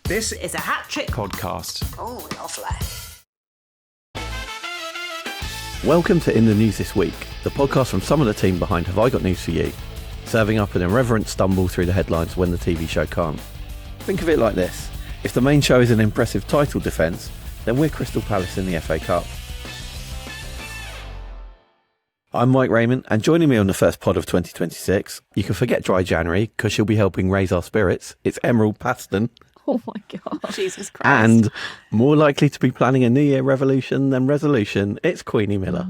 This is a Hat Trick podcast. Oh, lovely. Welcome to In the News This Week, the podcast from some of the team behind Have I Got News For You, serving up an irreverent stumble through the headlines when the TV show can't. Think of it like this. If the main show is an impressive title defence, then we're Crystal Palace in the FA Cup. I'm Mike Rayment, and joining me on the first pod of 2026, you can forget dry January because she'll be helping raise our spirits. It's Emerald Paston. Oh my God. Jesus Christ. And more likely to be planning a New Year revolution than resolution, it's Queenie Miller.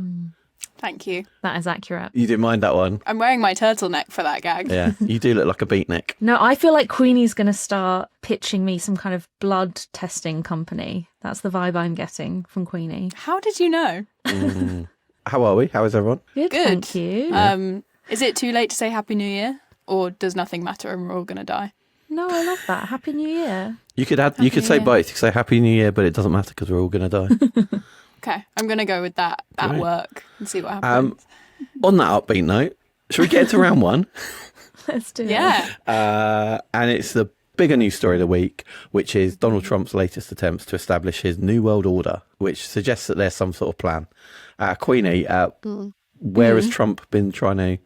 Thank you. That is accurate. You didn't mind that one? I'm wearing my turtleneck for that gag. Yeah, you do look like a beatnik. No, I feel like Queenie's going to start pitching me some kind of blood testing company. That's the vibe I'm getting from Queenie. How did you know? How are we? How is everyone? Good. Thank you. Is it too late to say Happy New Year? Or does nothing matter and we're all going to die? No, I love that. Happy New Year. You could say New Year. both. You could say Happy New Year, but it doesn't matter because we're all going to die. Okay, I'm going to go with that at Great. work and see what happens. On that upbeat note, should we get into round one? Let's do it. Yeah. And it's the bigger news story of the week, which is Donald Trump's latest attempts to establish his New World Order, which suggests that there's some sort of plan. Queenie, where has Trump been trying to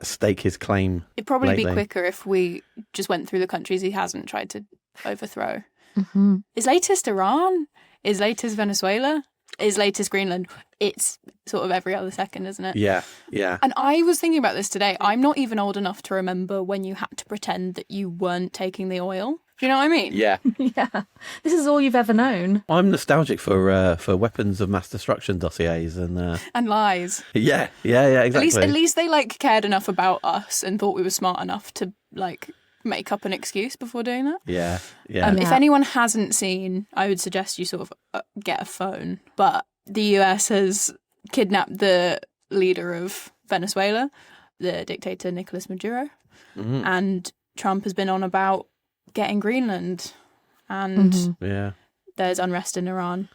stake his claim? It'd probably lately? be quicker if we just went through the countries he hasn't tried to overthrow. Mm-hmm. Is latest Iran? Is latest Venezuela? Is latest Greenland? It's sort of every other second, isn't it? Yeah, yeah. And I was thinking about this today. I'm not even old enough to remember when you had to pretend that you weren't taking the oil. Do you know what I mean? Yeah. Yeah. This is all you've ever known. I'm nostalgic for weapons of mass destruction dossiers and And lies. yeah, exactly. At least they cared enough about us and thought we were smart enough to make up an excuse before doing that. Yeah. If anyone hasn't seen, I would suggest you sort of get a phone. But the US has kidnapped the leader of Venezuela, the dictator Nicolas Maduro, and Trump has been on about getting Greenland, and Yeah. there's unrest in Iran,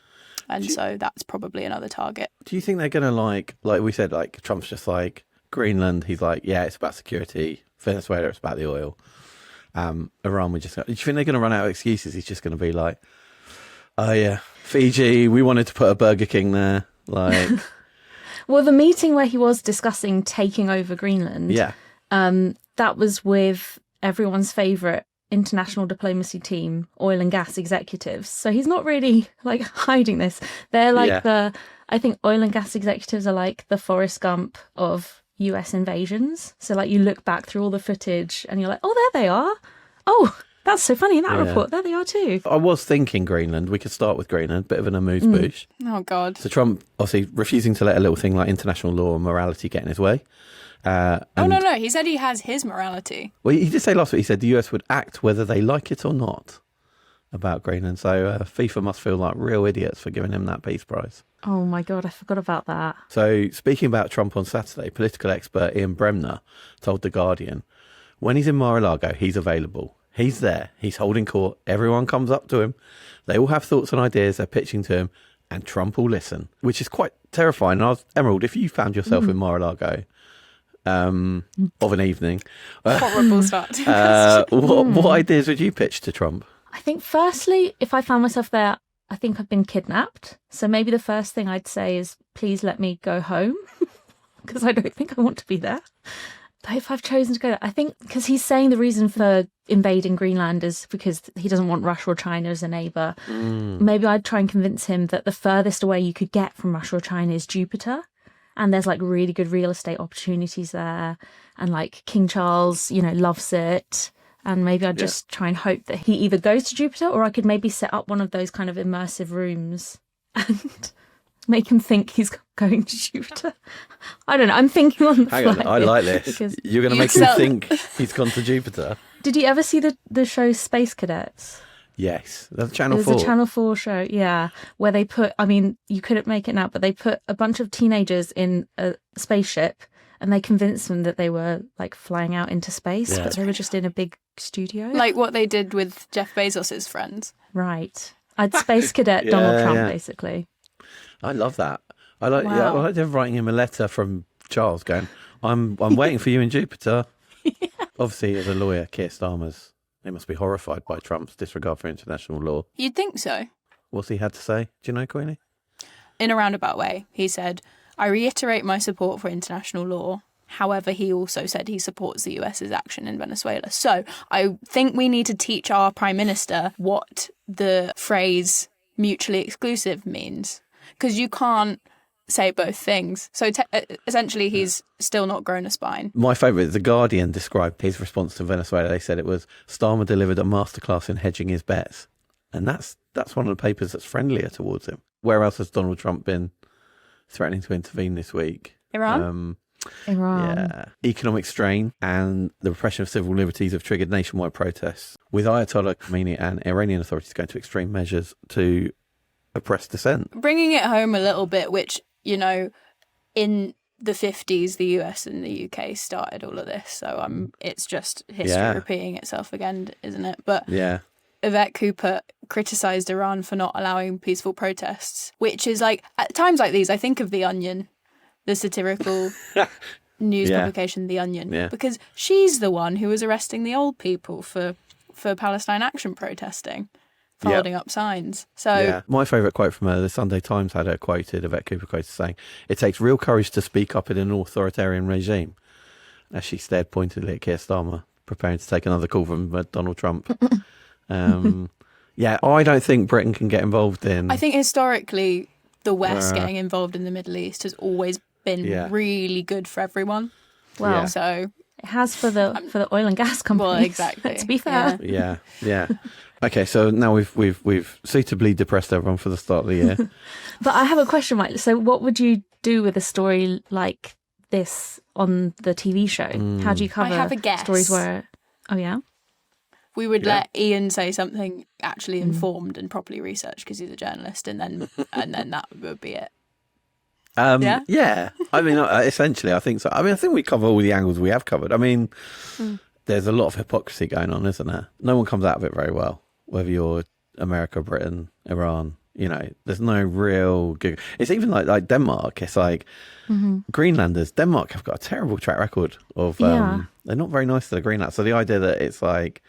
and so that's probably another target. Do you think they're going to like we said, Trump's just Greenland, he's yeah, it's about security. Venezuela, it's about the oil. Iran, do you think they're going to run out of excuses? He's just going to be oh yeah, Fiji, we wanted to put a Burger King there. Well, the meeting where he was discussing taking over Greenland, Yeah. that was with everyone's favourite international diplomacy team, oil and gas executives. So he's not really hiding this. They're I think oil and gas executives are like the Forrest Gump of US invasions. So you look back through all the footage and you're like, oh, there they are. Oh, that's so funny in that report. There they are too. I was thinking Greenland. We could start with Greenland, bit of an amuse-bouche. Oh God! So Trump obviously refusing to let a little thing like international law and morality get in his way. No. He said he has his morality. Well, he did say last week, he said the US would act whether they like it or not about Greenland. So FIFA must feel like real idiots for giving him that peace prize. Oh my God, I forgot about that. So speaking about Trump on Saturday, political expert Ian Bremner told The Guardian, when he's in Mar-a-Lago, he's available. He's there. He's holding court. Everyone comes up to him. They all have thoughts and ideas they're pitching to him, and Trump will listen, which is quite terrifying. And Emerald, if you found yourself in Mar-a-Lago of an evening, Horrible start. To what ideas would you pitch to Trump? I think firstly, if I found myself there, I think I've been kidnapped. So maybe the first thing I'd say is, please let me go home, because I don't think I want to be there. But if I've chosen to go there, I think because he's saying the reason for invading Greenland is because he doesn't want Russia or China as a neighbour. Maybe I'd try and convince him that the furthest away you could get from Russia or China is Jupiter. And there's really good real estate opportunities there. And King Charles, loves it. And maybe I'd just try and hope that he either goes to Jupiter, or I could maybe set up one of those kind of immersive rooms and make him think he's going to Jupiter. I don't know. I'm thinking on the fly. Hang on, I like this. You're going to make him think he's gone to Jupiter. Did you ever see the show Space Cadets? Yes, that's Channel 4. It was a Channel 4 show, yeah, where they put, you couldn't make it now, but they put a bunch of teenagers in a spaceship and they convinced them that they were flying out into space, but they were just in a big studio. like what they did with Jeff Bezos's friends. Right. I'd Space Cadet Donald Trump, basically. I love that. I like them writing him a letter from Charles going, I'm waiting for you in Jupiter. Obviously, as a lawyer, Keir Starmer's They must be horrified by Trump's disregard for international law. You'd think so. What's he had to say? Do you know, Queenie? In a roundabout way, he said, I reiterate my support for international law. However, he also said he supports the US's action in Venezuela. So I think we need to teach our Prime Minister what the phrase mutually exclusive means. Because you can't say both things. So essentially, he's still not grown a spine. My favourite, The Guardian described his response to Venezuela. They said it was, Starmer delivered a masterclass in hedging his bets. And that's one of the papers that's friendlier towards him. Where else has Donald Trump been threatening to intervene this week? Iran? Iran. Yeah. Economic strain and the repression of civil liberties have triggered nationwide protests, with Ayatollah Khamenei and Iranian authorities going to extreme measures to oppress dissent. Bringing it home a little bit, which, you know, in the 50s, the US and the UK started all of this. So it's just history repeating itself again, isn't it? But yeah. Yvette Cooper criticised Iran for not allowing peaceful protests, which is like, at times like these, I think of The Onion, the satirical news publication, The Onion, because she's the one who was arresting the old people for Palestine action protesting, for holding up signs. So my favourite quote from her, the Sunday Times had her quoted, Yvette Cooper quoted saying, "It takes real courage to speak up in an authoritarian regime," as she stared pointedly at Keir Starmer, preparing to take another call from Donald Trump. I don't think Britain can get involved in... I think historically, the West getting involved in the Middle East has always been really good for everyone. Well, so it has for the oil and gas companies. Well, exactly. To be fair. Yeah. Okay, so now we've suitably depressed everyone for the start of the year. But I have a question, Mike. So what would you do with a story like this on the TV show? How do you cover I have a guess. Stories where... Oh, yeah? We would let Ian say something actually informed and properly researched because he's a journalist, and then that would be it. Yeah. I mean, essentially, I think so. I mean, I think we cover all the angles we have covered. I mean, there's a lot of hypocrisy going on, isn't there? No one comes out of it very well, whether you're America, Britain, Iran. You know, there's no real good... It's even like Denmark. It's like Greenlanders. Denmark have got a terrible track record of... They're not very nice to the Greenland. So the idea that it's like...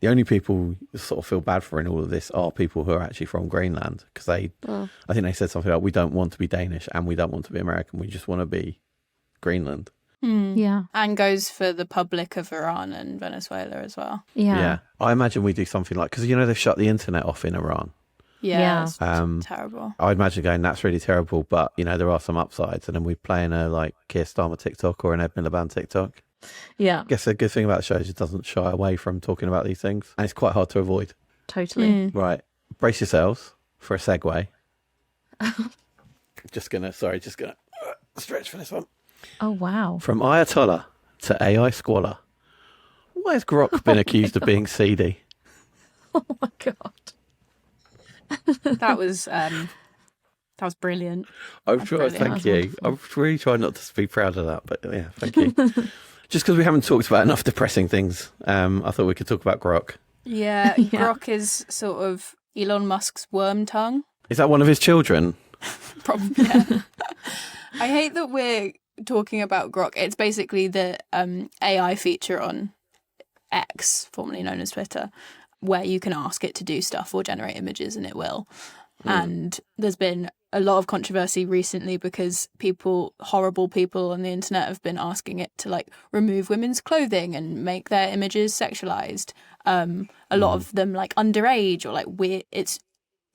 The only people you sort of feel bad for in all of this are people who are actually from Greenland, because I think they said something like, we don't want to be Danish and we don't want to be American. We just want to be Greenland. Yeah. And goes for the public of Iran and Venezuela as well. Yeah. I imagine we do something like, because, they've shut the internet off in Iran. Yeah. It's terrible. I imagine going, that's really terrible, but, there are some upsides. And then we play in a, like, Keir Starmer TikTok or an Ed Miliband TikTok. Yeah. I guess the good thing about the show is it doesn't shy away from talking about these things. And it's quite hard to avoid. Totally. Right. Brace yourselves for a segue. Just gonna stretch for this one. Oh, wow. From Ayatollah to AI squalor. Why has GROK been accused of being seedy? Oh, my God. That was brilliant. I'm sure. Thank you. I'm really trying not to be proud of that, but yeah, thank you. Just because we haven't talked about enough depressing things, I thought we could talk about GROK. Yeah, GROK is sort of Elon Musk's worm tongue. Is that one of his children? Probably. Yeah. I hate that we're talking about GROK. It's basically the AI feature on X, formerly known as Twitter, where you can ask it to do stuff or generate images and it will. And there's been a lot of controversy recently because horrible people on the internet have been asking it to like remove women's clothing and make their images sexualized. A lot of them like underage or like weird. It's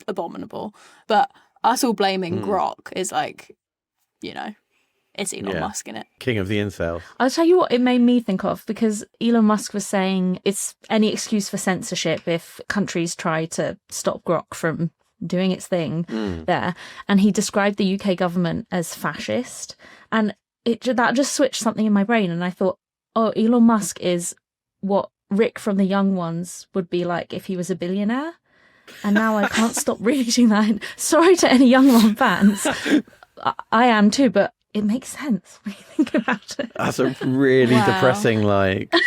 abominable. But us all blaming GROK is like, it's Elon Musk in it. King of the incels. I'll tell you what it made me think of, because Elon Musk was saying it's any excuse for censorship if countries try to stop GROK from doing its thing there. And he described the UK government as fascist. And that just switched something in my brain. And I thought, oh, Elon Musk is what Rick from The Young Ones would be like if he was a billionaire. And now I can't stop reading that. Sorry to any Young One fans. I am too, but it makes sense when you think about it. That's a really depressing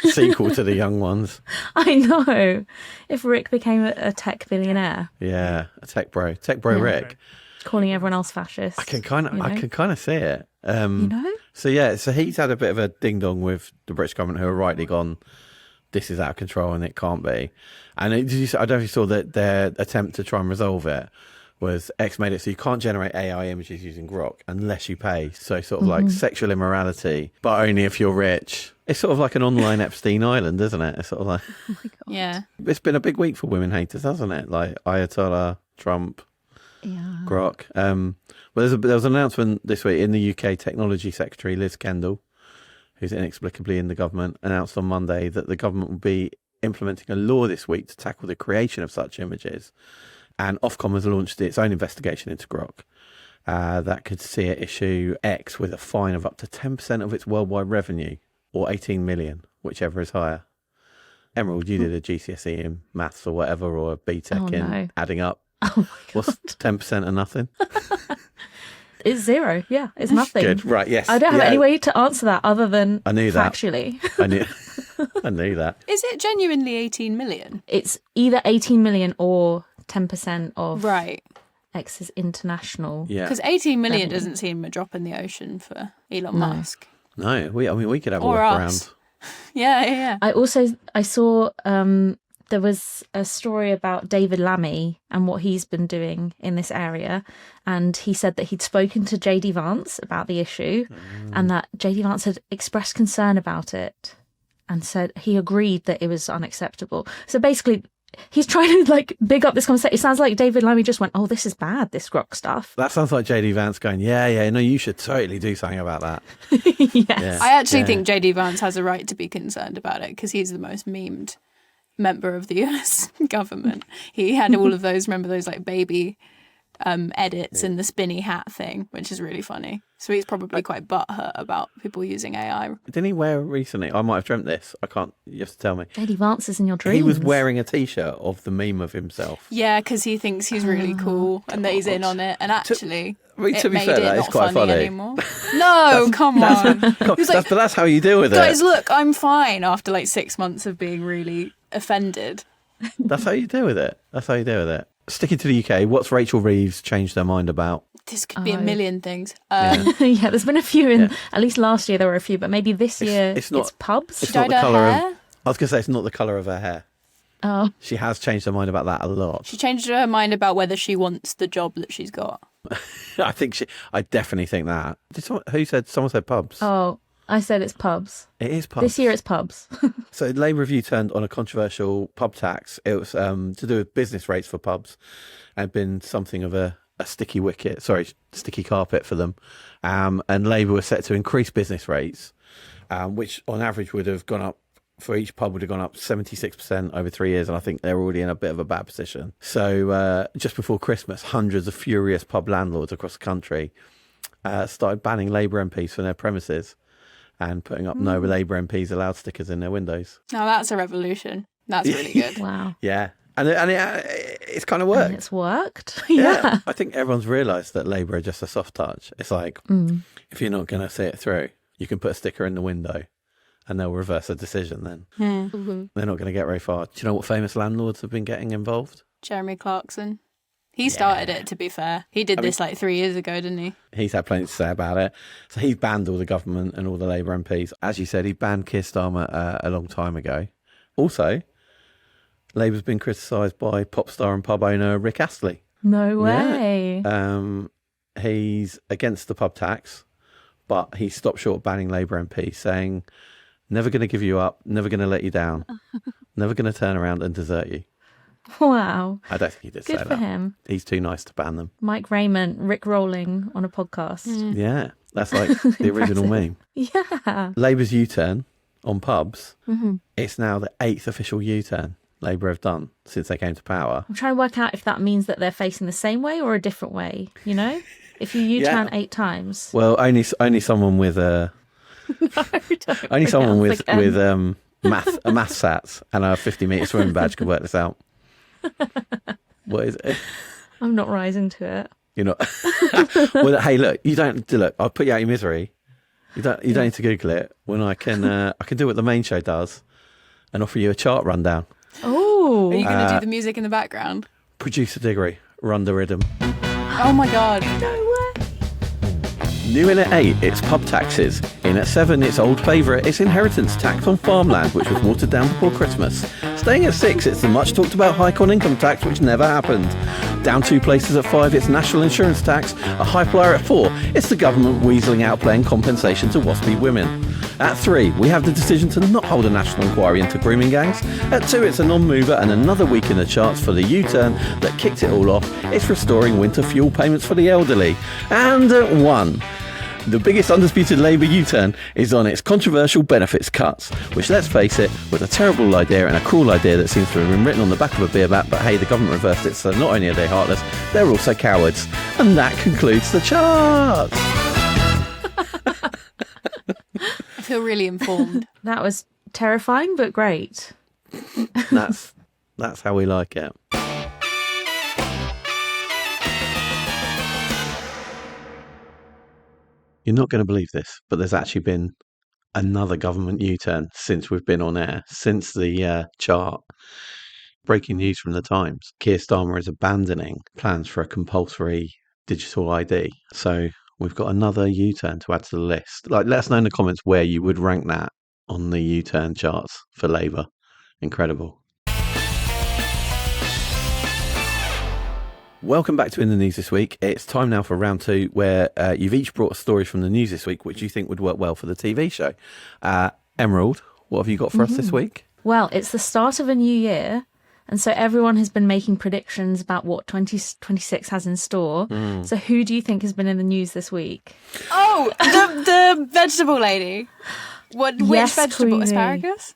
sequel to The Young Ones. I know. If Rick became a tech billionaire. Yeah, a tech bro Rick. Calling everyone else fascist. I can kind of see it. So So he's had a bit of a ding dong with the British government, who are rightly gone, this is out of control and it can't be. And I don't know if you saw that their attempt to try and resolve it was X made it so you can't generate AI images using GROK unless you pay. So sort of like sexual immorality, but only if you're rich. It's sort of like an online Epstein Island, isn't it? It's sort of like, Oh my God. Yeah. it's been a big week for women haters, hasn't it? Like Ayatollah, Trump, Yeah. GROK. Well, there was an announcement this week in the UK. Technology Secretary Liz Kendall, who's inexplicably in the government, announced on Monday that the government will be implementing a law this week to tackle the creation of such images. And Ofcom has launched its own investigation into GROK that could see it issue X with a fine of up to 10% of its worldwide revenue, or 18 million, whichever is higher. Emerald, you did a GCSE in maths or whatever, or a BTEC in adding up. Oh my God. What's 10% of nothing? It's zero. Yeah, it's nothing. Good, right, yes. I don't have any way to answer that other than I knew that. factually. I knew that. Is it genuinely 18 million? It's either 18 million or 10% of Right. X's international. Yeah. Because 18 million Revenue. doesn't seem a drop in the ocean for Elon No. Musk. No, we could have a Or look us. around. Yeah. I saw there was a story about David Lammy and what he's been doing in this area, and he said that he'd spoken to JD Vance about the issue and that JD Vance had expressed concern about it and said he agreed that it was unacceptable. So basically he's trying to like big up this conversation. It sounds like David Lammy just went, oh, this is bad, this GROK stuff. That sounds like JD Vance going, yeah, no, you should totally do something about that. Yes. Yeah. I actually think JD Vance has a right to be concerned about it because he's the most memed member of the US government. He had all of those, remember those like baby edits and the spinny hat thing, which is really funny. So he's probably quite butthurt about people using AI. Didn't he wear recently? I might have dreamt this. I can't. You have to tell me. JD Vance is in your dreams. He was wearing a T-shirt of the meme of himself. Yeah, because he thinks he's really cool and that he's in on it. And actually, I mean, to it be made fair, it that is not quite funny. anymore. No, come on. He was like, But that's how you deal with guys, it. look, I'm fine after like 6 months of being really offended. That's how you deal with it. Sticking to the UK, what's Rachel Reeves changed her mind about? This could be a Oh. million things. Yeah, there's been a few at least last year there were a few, but maybe this year it's not- it's pubs. It's Dyed not the her colour hair? of. I was going to say it's not the colour of her hair. Oh, She has changed her mind about that a lot. She changed her mind about whether she wants the job that she's got. I definitely think that. Someone said pubs? oh, I said it's pubs. It is pubs. This year it's pubs. So Labour Review turned on a controversial pub tax. It was to do with business rates for pubs and been something of a sticky carpet for them. And Labour was set to increase business rates, which on average would have gone up, for each pub would have gone up 76% over 3 years. And I think they're already in a bit of a bad position. So just before Christmas, hundreds of furious pub landlords across the country started banning Labour MPs from their premises and putting up no Labour MPs allowed stickers in their windows. Now that's a revolution. That's really good. Wow. Yeah. And it's kind of And worked. it's worked. Yeah. I think everyone's realised that Labour are just a soft touch. It's like, if you're not going to see it through, you can put a sticker in the window and they'll reverse a decision then. They're not going to get very far. Do you know what famous landlords have been getting involved? Jeremy Clarkson. He started it, to be fair. He did this like 3 years ago, didn't he? He's had plenty to say about it. So he's banned all the government and all the Labour MPs. As you said, he banned Keir Starmer a long time ago. Also, Labour's been criticised by pop star and pub owner Rick Astley. No way. He's against the pub tax, but he stopped short of banning Labour MPs, saying, never going to give you up, never going to let you down, never going to turn around and desert you. Wow. I don't think he did Good say for that. him. He's too nice to ban them. Mike Rayment, Rick rolling on a podcast. Yeah, that's like the original meme. Yeah. Labour's U-turn on pubs, it's now the 8th official U-turn Labour have done since they came to power. I'm trying to work out if that means that they're facing the same way or a different way, you know? If you U-turn 8 times. Well, only someone with a only someone with math sats and a 50-metre swimming badge can work this out. What is it? I'm not rising to it. You're not. Well, hey, look, you don't look. I'll put you out of your misery. You don't need to Google it. When I can do what the main show does, and offer you a chart rundown. Oh. Are you going to do the music in the background? Producer Diggory, run the rhythm. Oh my God. No way. New in at 8, it's pub taxes. In at 7, it's old favourite, it's inheritance tax on farmland, which was watered down before Christmas. Staying at 6, it's the much talked about hike on income tax, which never happened. Down 2 places at 5, it's national insurance tax. A high flyer at 4, it's the government weaselling out paying compensation to waspy women. At 3, we have the decision to not hold a national inquiry into grooming gangs. At 2, it's a non-mover and another week in the charts for the U-turn that kicked it all off. It's restoring winter fuel payments for the elderly. And at 1, the biggest undisputed Labour U-turn is on its controversial benefits cuts, which, let's face it, was a terrible idea and a cruel idea that seems to have been written on the back of a beer bat, but hey, the government reversed it, so not only are they heartless, they're also cowards. And that concludes the charts. I feel really informed. That was terrifying, but great. That's how we like it. You're not going to believe this, but there's actually been another government U-turn since we've been on air, since the chart. Breaking news from the Times. Keir Starmer is abandoning plans for a compulsory digital ID. So we've got another U-turn to add to the list. Let us know in the comments where you would rank that on the U-turn charts for Labour. Incredible. Welcome back to In the News This Week. It's time now for round 2, where you've each brought a story from the news this week which you think would work well for the TV show. Emerald, what have you got for us this week? Well, it's the start of a new year, and so everyone has been making predictions about what 2026 has in store. So who do you think has been in the news this week? Oh, the vegetable lady. Which vegetable? Queenie. Asparagus?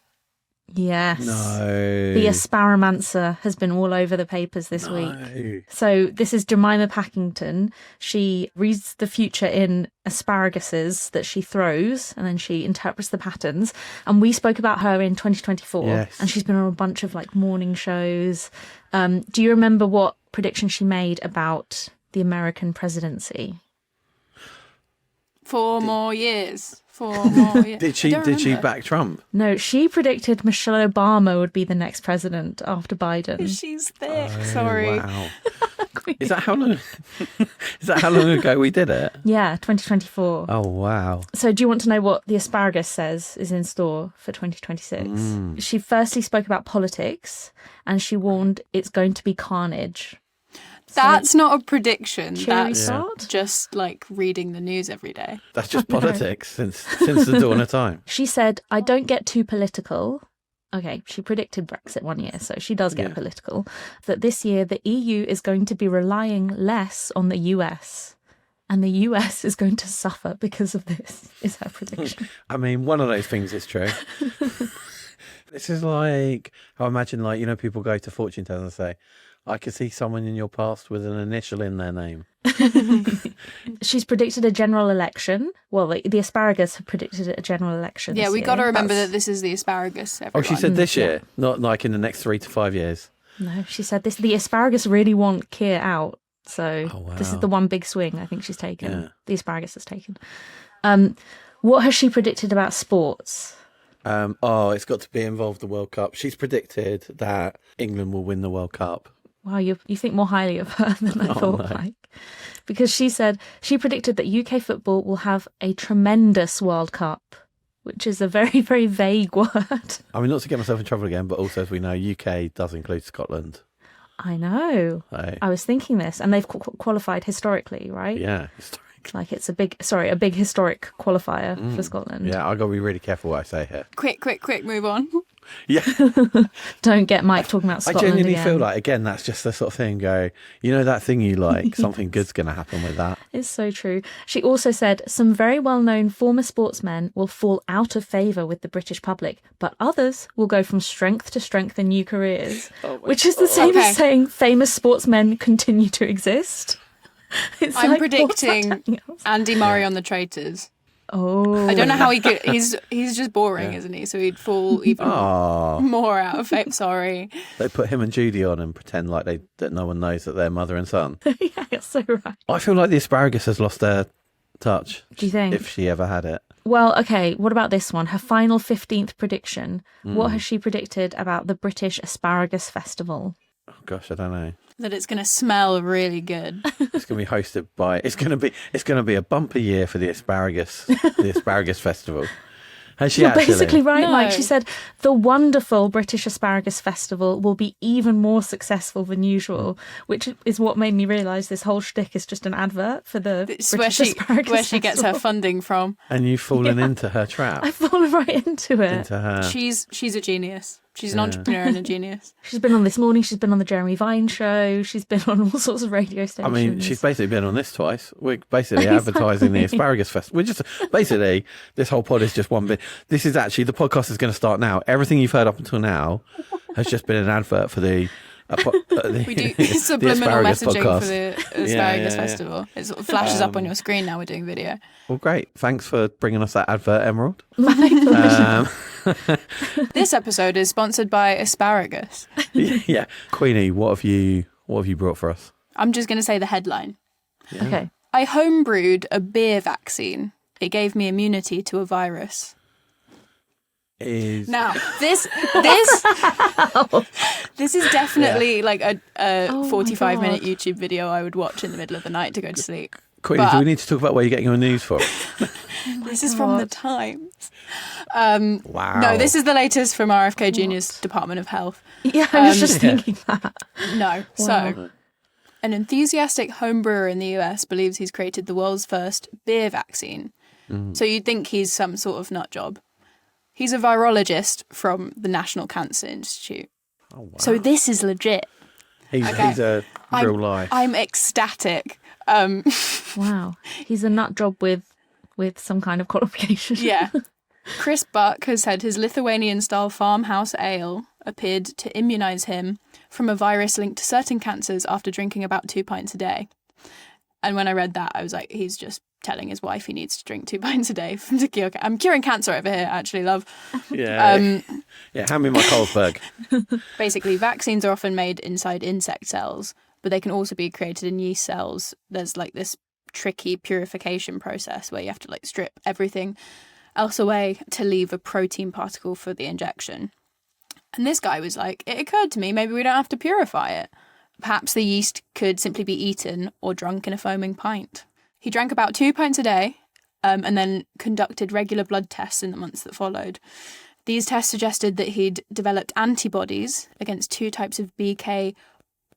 Yes. No. The Asparamancer has been all over the papers this week. So this is Jemima Packington. She reads the future in asparaguses that she throws, and then she interprets the patterns. And we spoke about her in 2024. Yes. And she's been on a bunch of morning shows. Do you remember what prediction she made about the American presidency? 4 more years. 4 more years. Did she back Trump? No, she predicted Michelle Obama would be the next president after Biden. She's thick. Sorry. Wow. Is that how long ago we did it? Yeah, 2024. Oh wow. So do you want to know what the asparagus says is in store for 2026? She firstly spoke about politics, and she warned it's going to be carnage. That's not a prediction. Cheery That's start? just reading the news every day. That's just politics since the dawn of time. She said, I don't get too political. Okay, she predicted Brexit one year, so she does get political. That this year the EU is going to be relying less on the US, and the US is going to suffer because of this, is her prediction. I mean, one of those things is true. This is I imagine people go to fortune tellers and say, I could see someone in your past with an initial in their name. She's predicted a general election. Well, the asparagus have predicted a general election. Yeah, this we year. got to remember that this is the asparagus. Everyone. Oh, she said this year, not in the next 3 to 5 years. No, she said this. The asparagus really want Keir out. So Oh, wow. This is the one big swing I think she's taken. Yeah. The asparagus has taken. What has she predicted about sports? It's got to be involved the World Cup. She's predicted that England will win the World Cup. Wow, you think more highly of her than I thought, no. Mike. Because she predicted that UK football will have a tremendous World Cup, which is a very, very vague word. I mean, not to get myself in trouble again, but also, as we know, UK does include Scotland. I know. So, I was thinking this, and they've qualified historically, right? yeah. It's a big historic qualifier for Scotland. Yeah, I've got to be really careful what I say here. Quick, move on. Yeah. Don't get Mike talking about I Scotland genuinely again. feel again, that's just the sort of thing that thing you like, something good's going to happen with that. It's so true. She also said some very well-known former sportsmen will fall out of favour with the British public, but others will go from strength to strength in new careers, which is the same as saying famous sportsmen continue to exist. I'm predicting Andy Murray on the Traitors. Oh, I don't know how he could. He's just boring, isn't he? So he'd fall even more out of fame. Sorry. They put him and Judy on and pretend that no one knows that they're mother and son. Yeah, you're so right. I feel like the asparagus has lost their touch. Do you think? If she ever had it. Well, okay, what about this one? Her final 15th prediction. What has she predicted about the British Asparagus Festival? Oh gosh, I don't know. That it's going to smell really good. It's going to be hosted by. It's going to be a bumper year for the asparagus festival. Has she You're actually? basically right, No. Mike. She said the wonderful British Asparagus Festival will be even more successful than usual, which is what made me realise this whole shtick is just an advert for the It's British where Asparagus where she gets her Festival. funding from. And you've fallen into her trap. I've fallen right into it. Into her. She's a genius. She's an entrepreneur and a genius. She's been on This Morning, she's been on the Jeremy Vine show, she's been on all sorts of radio stations. I mean, she's basically been on this twice. We're basically advertising the Asparagus Festival. We're just basically, this whole pod is just one bit. This is actually, the podcast is going to start now. Everything you've heard up until now has just been an advert for the We do subliminal Asparagus messaging podcast. for the Asparagus yeah. Festival. It sort of flashes up on your screen now we're doing video. Well, great. Thanks for bringing us that advert, Emerald. This episode is sponsored by Asparagus. Yeah. Queenie, what have you brought for us? I'm just going to say the headline. Okay. I homebrewed a beer vaccine. It gave me immunity to a virus. Is Now, this is definitely like a Oh my 45-minute God. YouTube video I would watch in the middle of the night to go to sleep. Queenie, but- do we need to talk about where you're getting your news from? This is from the God. Times. Wow. No, this is the latest from RFK Jr.'s Department of Health. Yeah, I was just thinking that. No. Wow. So, an enthusiastic home brewer in the US believes he's created the world's first beer vaccine. So you'd think he's some sort of nut job. He's a virologist from the National Cancer Institute. Oh, wow. So this is legit. He's a real life. I'm ecstatic. Wow. He's a nut job with some kind of qualification. Yeah. Chris Buck has said his Lithuanian-style farmhouse ale appeared to immunise him from a virus linked to certain cancers after drinking about 2 pints a day. And when I read that, I was like, he's just telling his wife he needs to drink 2 pints a day to cure. I'm curing cancer over here, actually, love. Yeah. Yeah, hand me my Carlsberg. Basically, vaccines are often made inside insect cells, but they can also be created in yeast cells. There's like this tricky purification process where you have to like strip everything else away to leave a protein particle for the injection. And this guy was like, it occurred to me, maybe we don't have to purify it. Perhaps the yeast could simply be eaten or drunk in a foaming pint. He drank about 2 pints a day and then conducted regular blood tests in the months that followed. These tests suggested that he'd developed antibodies against 2 types of BK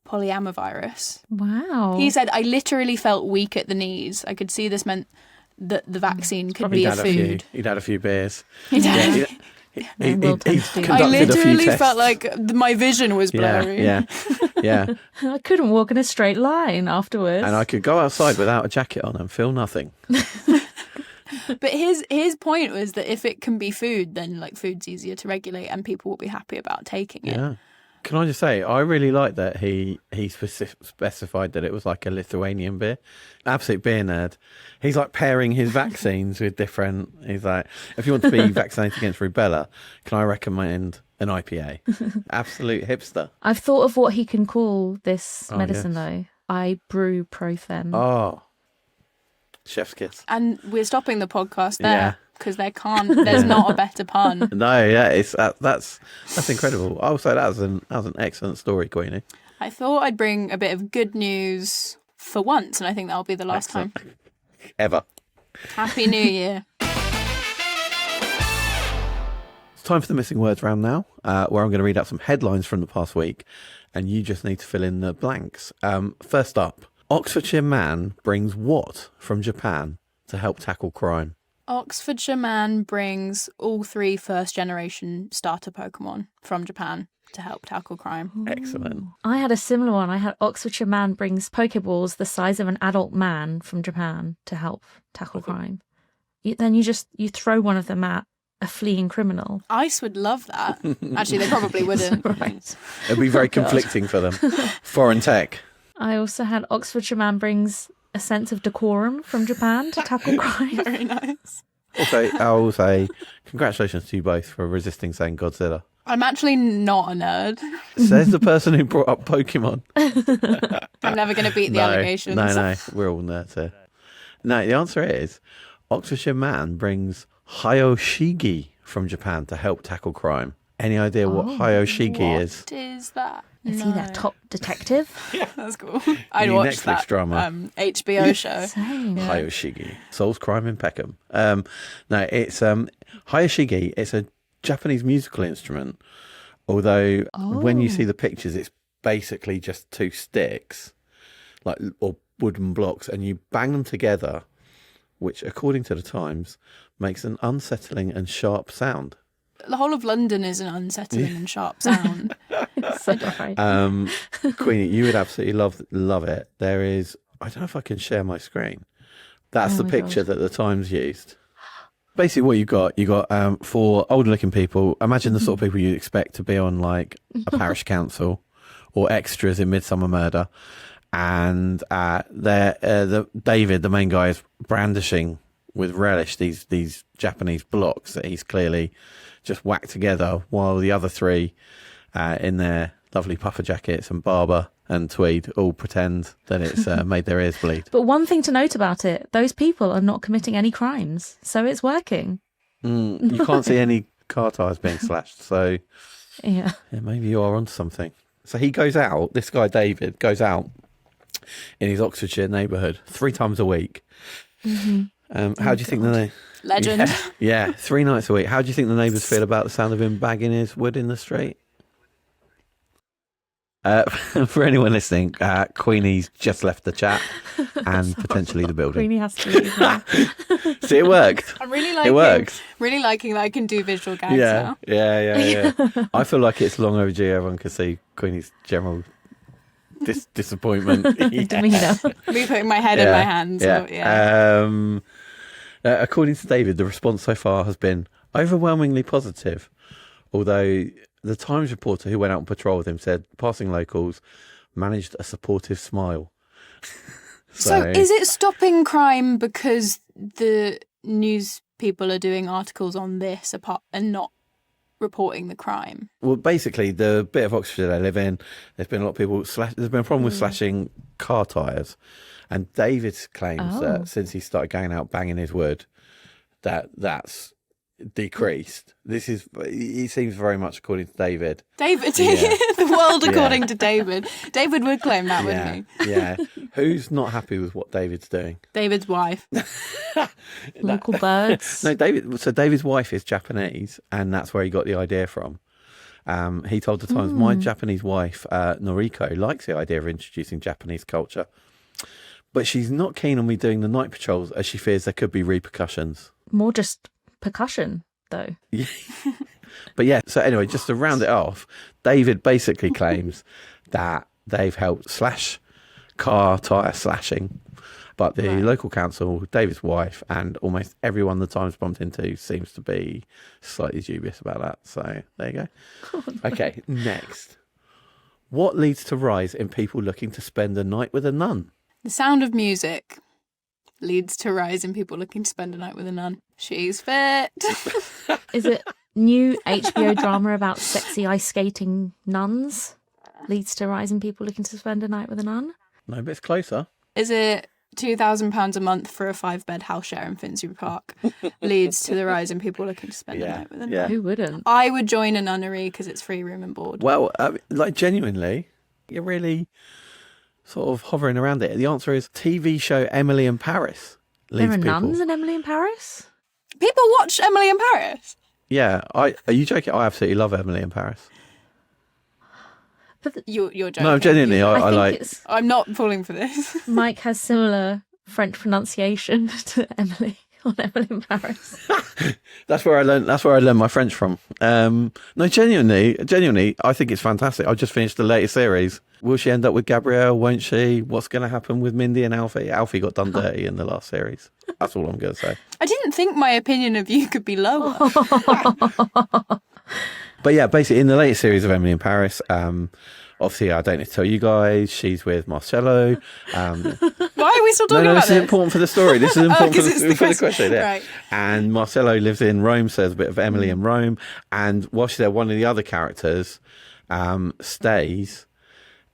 polyamivirus. Wow. He said, I literally felt weak at the knees. I could see this meant that the vaccine could Probably be a He'd food. had a few beers. He'd had- Yeah, he will tend to do that. I conducted a few literally tests. felt like my vision was Yeah, blurry. yeah. I couldn't walk in a straight line afterwards. And I could go outside without a jacket on and feel nothing. But his point was that if it can be food, then like food's easier to regulate and people will be happy about taking it. Yeah. Can I just say, I really like that he specified that it was like a Lithuanian beer. Absolute beer nerd. He's like pairing his vaccines with different. He's like, if you want to be vaccinated against rubella, can I recommend an IPA? Absolute hipster. I've thought of what he can call this Oh, medicine, yes. though. Ibuprofen. Oh, chef's kiss. And we're stopping the podcast Yeah. there because there's not a better pun. No, yeah, it's that's incredible. I would say that was an excellent story, Queenie. I thought I'd bring a bit of good news for once, and I think that'll be the last time. Ever. Happy New Year. It's time for the missing words round now, where I'm going to read out some headlines from the past week, and you just need to fill in the blanks. First up, Oxfordshire man brings what from Japan to help tackle crime? Oxfordshire man brings all 3 first-generation starter Pokemon from Japan to help tackle crime. Excellent. I had a similar one. I had Oxfordshire man brings Pokeballs the size of an adult man from Japan to help tackle crime. Then you throw one of them at a fleeing criminal. ICE would love that. Actually, they probably wouldn't. Right. It'd be very conflicting for them. Foreign tech. I also had Oxfordshire man brings a sense of decorum from Japan to tackle crime. Very nice. Also, I'll say congratulations to you both for resisting saying Godzilla. I'm actually not a nerd. Says the person who brought up Pokemon. I'm never going to beat the allegations. No, we're all nerds here. No, the answer is Oxfordshire man brings Hyoshigi from Japan to help tackle crime. Any idea what Hyoshigi is? What is that? Is he their top detective? That's cool. I'd New watch Netflix that drama. HBO show. Same. Hayoshigi, Solves Crime in Peckham. No, it's Hayoshigi. It's a Japanese musical instrument. Although when you see the pictures, it's basically just two sticks, or wooden blocks, and you bang them together, which, according to the Times, makes an unsettling and sharp sound. The whole of London is an unsettling and sharp sound. So terrifying. Queenie, you would absolutely love it. There is, I don't know if I can share my screen. That's the picture that the Times used. Basically, what you got for older looking people. Imagine the sort of people you'd expect to be on like a parish council or extras in Midsummer Murder, and David, the main guy, is brandishing with relish these Japanese blocks that he's clearly just whacked together, while the other three in their lovely puffer jackets and Barber and Tweed all pretend that it's made their ears bleed. But one thing to note about it, those people are not committing any crimes, so it's working. You can't see any car tyres being slashed, so Yeah. maybe you are onto something. So he goes out, this guy David goes out in his Oxfordshire neighbourhood 3 times a week. How do you think Legend. Yeah, 3 nights a week. How do you think the neighbours feel about the sound of him bagging his wood in the street? For anyone listening, Queenie's just left the chat and potentially the building. Queenie has to leave now. See, it worked. I'm really It worked. liking that I can do visual gags now. Yeah. I feel like it's long overdue. Everyone can see Queenie's general disappointment. Demeanour. Me putting my head in my hands. According to David, the response so far has been overwhelmingly positive, although the Times reporter who went out on patrol with him said passing locals managed a supportive smile. So is it stopping crime because the news people are doing articles on this and not reporting the crime? Well, basically, the bit of Oxfordshire they live in, there's been a lot of people there's been a problem with slashing car tyres, and David claims that since he started going out banging his wood, that's decreased. It seems very much according to David. The world according to David. David would claim that, wouldn't he? Yeah. Who's not happy with what David's doing? David's wife. Local birds. No, David's wife is Japanese, and that's where he got the idea from. He told the Times, my Japanese wife, Noriko, likes the idea of introducing Japanese culture, but she's not keen on me doing the night patrols as she fears there could be repercussions. More just percussion, though. But yeah, so anyway, just to round it off, David basically claims that they've helped slash car tyre slashing, but the local council, David's wife, and almost everyone the Times bumped into seems to be slightly dubious about that. So there you go. Okay, next. What leads to rise in people looking to spend a night with a nun? The sound of music leads to rise in people looking to spend a night with a nun. She's fit. Is it new HBO drama about sexy ice skating nuns leads to rise in people looking to spend a night with a nun? No, but it's closer. Is it £2,000 a month for a 5-bed house share in Finsbury Park leads to the rise in people looking to spend a night with a nun? Yeah. Who wouldn't? I would join a nunnery because it's free room and board. Well, genuinely, you're really sort of hovering around it. The answer is TV show Emily in Paris. There are nuns in Emily in Paris? People watch Emily in Paris? Yeah. Are you joking? I absolutely love Emily in Paris. But You're joking. No, genuinely, I think like... it's, I'm not falling for this. Mike has similar French pronunciation to Emily on Emily in Paris. That's where I learned my French from. No, genuinely, I think it's fantastic. I just finished the latest series. Will she end up with Gabrielle? Won't she? What's going to happen with Mindy and Alfie? Alfie got done dirty in the last series. That's all I'm going to say. I didn't think my opinion of you could be lower. But yeah, basically in the latest series of Emily in Paris, obviously I don't need to tell you guys, she's with Marcello. Why are we still talking about this is important for the story. This is important for the question. Yeah. Right. And Marcello lives in Rome, so there's a bit of Emily in Rome. And while she's there, one of the other characters stays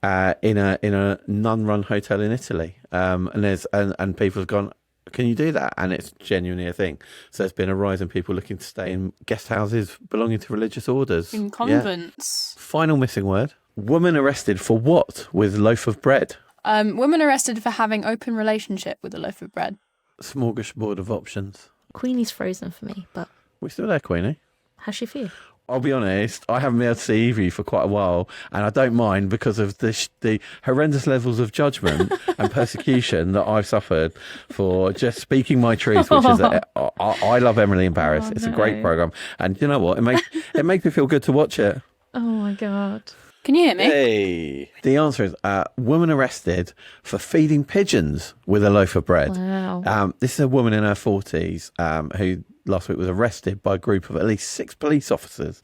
in a nun-run hotel in Italy. And people have gone, can you do that? And it's genuinely a thing. So there's been a rise in people looking to stay in guest houses belonging to religious orders. In convents. Yeah. Final missing word. Woman arrested for what with loaf of bread? Woman arrested for having open relationship with a loaf of bread. Smorgasbord of options. Queenie's frozen for me, but We still there, Queenie? how's she for you? I'll be honest, I haven't been able to see Evie for quite a while, and I don't mind because of the horrendous levels of judgment and persecution that I've suffered for just speaking my truth, which is that I love Emily in Paris. It's a great programme. And you know what? It makes me feel good to watch it. Oh my God. Can you hear me? Hey. The answer is woman arrested for feeding pigeons with a loaf of bread. Wow. This is a woman in her 40s who last week was arrested by a group of at least 6 police officers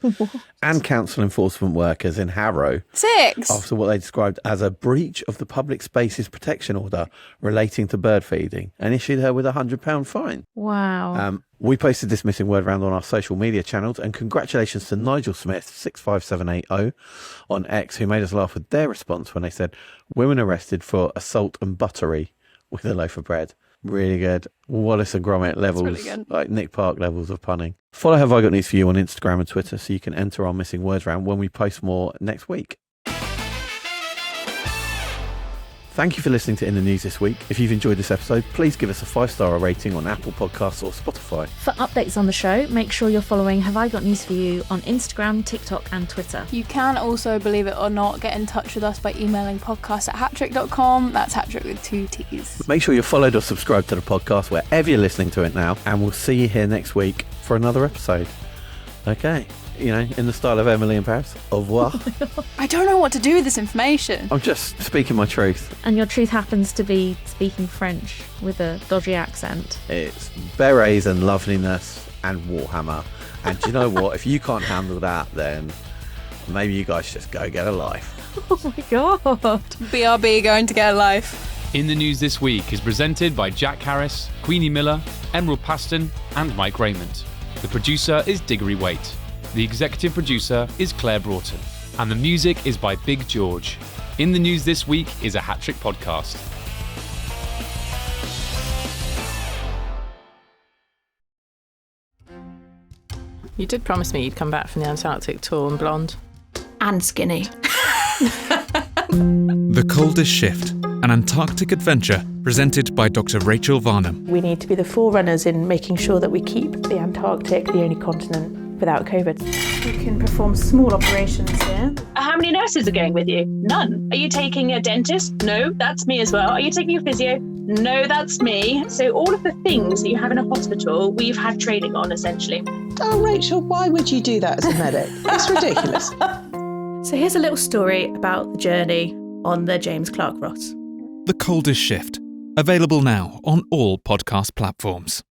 and council enforcement workers in Harrow 6. after what they described as a breach of the Public Spaces Protection Order relating to bird feeding, and issued her with a £100 fine. Wow. We posted this missing word round on our social media channels, and congratulations to Nigel Smith 65780 on X, who made us laugh with their response when they said women arrested for assault and buttery with a loaf of bread. Really good. Wallace and Gromit levels, really good. like Nick Park levels of punning. Follow Have I Got News For You on Instagram and Twitter so you can enter our missing words round when we post more next week. Thank you for listening to In the News this week. If you've enjoyed this episode, please give us a 5-star rating on Apple Podcasts or Spotify. For updates on the show, make sure you're following Have I Got News For You on Instagram, TikTok and Twitter. You can also, believe it or not, get in touch with us by emailing podcast@hattrick.com. That's hattrick with 2 T's. Make sure you're followed or subscribed to the podcast wherever you're listening to it now, and we'll see you here next week for another episode. Okay. You know, in the style of Emily in Paris. Au revoir. I don't know what to do with this information. I'm just speaking my truth. And your truth happens to be speaking French with a dodgy accent. It's berets and loveliness and Warhammer. And do you know what? If you can't handle that, then maybe you guys just go get a life. Oh my God. BRB going to get a life. In the News this week is presented by Jack Harris, Queenie Miller, Emerald Paston and Mike Rayment. The producer is Diggory Waite. The executive producer is Claire Broughton. And the music is by Big George. In the News this week is a Hat-Trick podcast. You did promise me you'd come back from the Antarctic tour and blonde. And skinny. The Coldest Shift, an Antarctic adventure presented by Dr. Rachel Varnham. We need to be the forerunners in making sure that we keep the Antarctic the only continent without COVID. We can perform small operations here. How many nurses are going with you? None. Are you taking a dentist? No, that's me as well. Are you taking a physio? No, that's me. So all of the things that you have in a hospital, we've had training on, essentially. Oh, Rachel, why would you do that as a medic? It's ridiculous. So here's a little story about the journey on the James Clark Ross. The Coldest Shift, available now on all podcast platforms.